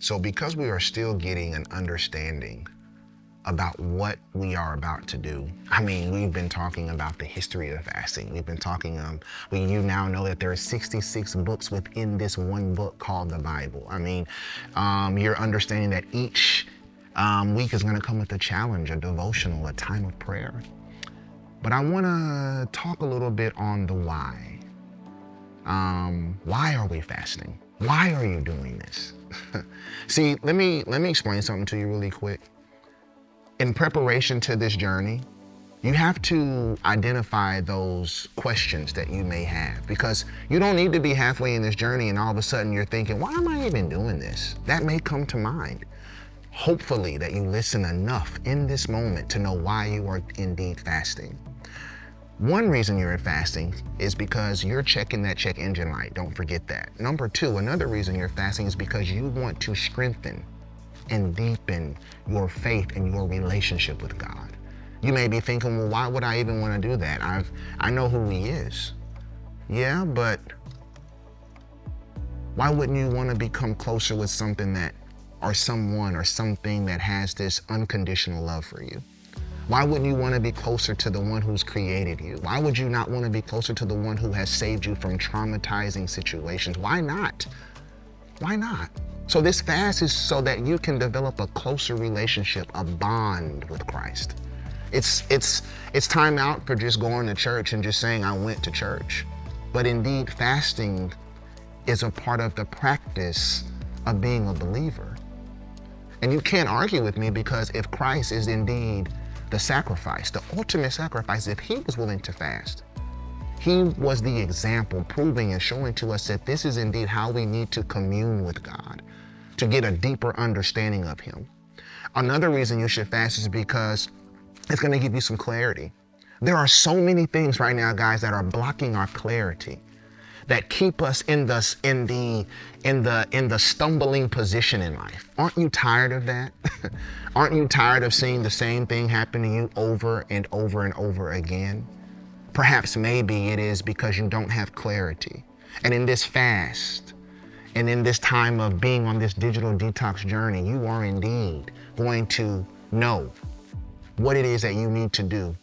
So because we are still getting an understanding about what we are about to do. I mean, we've been talking about the history of fasting. We've been talking, you now know that there are 66 books within this one book called the Bible. I mean, you're understanding that each week is gonna come with a challenge, a devotional, a time of prayer. But I wanna talk a little bit on the why. Why are we fasting? Why are you doing this? See, let me explain something to you really quick. In preparation to this journey, you have to identify those questions that you may have, because you don't need to be halfway in this journey and all of a sudden you're thinking, why am I even doing this? That may come to mind. Hopefully that you listen enough in this moment to know why you are indeed fasting. One reason you're fasting is because you're checking that check engine light. Don't forget that. Number two, another reason you're fasting is because you want to strengthen and deepen your faith and your relationship with God. You may be thinking, well, why would I even want to do that? I know who He is. Yeah, but why wouldn't you want to become closer with something that, or someone or something that has this unconditional love for you? Why wouldn't you want to be closer to the one who's created you? Why would you not want to be closer to the one who has saved you from traumatizing situations? Why not? Why not? So this fast is so that you can develop a closer relationship, a bond with Christ. It's time out for just going to church and just saying, I went to church. But indeed, fasting is a part of the practice of being a believer. And you can't argue with me, because if Christ is indeed the sacrifice, the ultimate sacrifice, if He was willing to fast, He was the example, proving and showing to us that this is indeed how we need to commune with God, to get a deeper understanding of Him. Another reason you should fast is because it's going to give you some clarity. There are so many things right now, guys, that are blocking our clarity, that keep us in the stumbling position in life. Aren't you tired of that? Aren't you tired of seeing the same thing happen to you over and over and over again? Perhaps maybe it is because you don't have clarity. And in this fast, and in this time of being on this digital detox journey, you are indeed going to know what it is that you need to do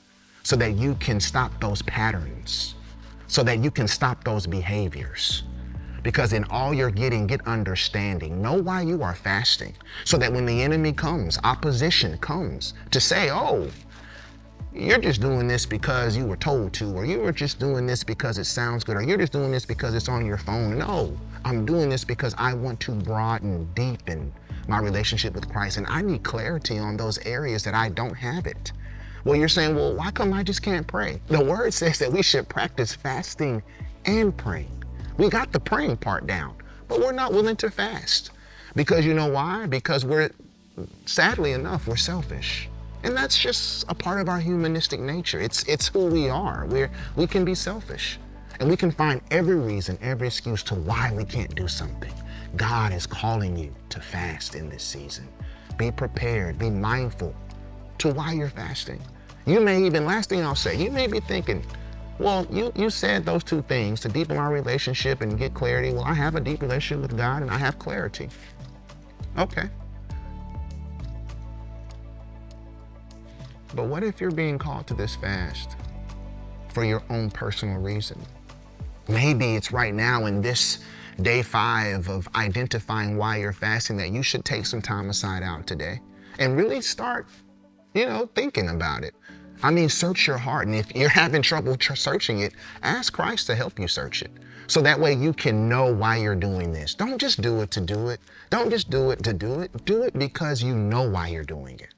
so that you can stop those patterns, so that you can stop those behaviors. Because in all you're getting, get understanding. Know why you are fasting, so that when the enemy comes, opposition comes to say, oh, you're just doing this because you were told to, or you were just doing this because it sounds good, or you're just doing this because it's on your phone. No, I'm doing this because I want to broaden, deepen my relationship with Christ, and I need clarity on those areas that I don't have it. Well, you're saying, well, why come I just can't pray? The word says that we should practice fasting and praying. We got the praying part down, but we're not willing to fast. Because you know why? Because sadly enough, we're selfish. And that's just a part of our humanistic nature. It's who we are. We can be selfish, and we can find every reason, every excuse to why we can't do something. God is calling you to fast in this season. Be prepared, be mindful to why you're fasting. You may even, last thing I'll say, you may be thinking, well, you said those two things, to deepen our relationship and get clarity. Well, I have a deep relationship with God and I have clarity. Okay. But what if you're being called to this fast for your own personal reason? Maybe it's right now in this day 5 of identifying why you're fasting that you should take some time aside out today and really start, thinking about it. I mean, search your heart. And if you're having trouble searching it, ask Christ to help you search it. So that way you can know why you're doing this. Don't just do it to do it. Don't just do it to do it. Do it because you know why you're doing it.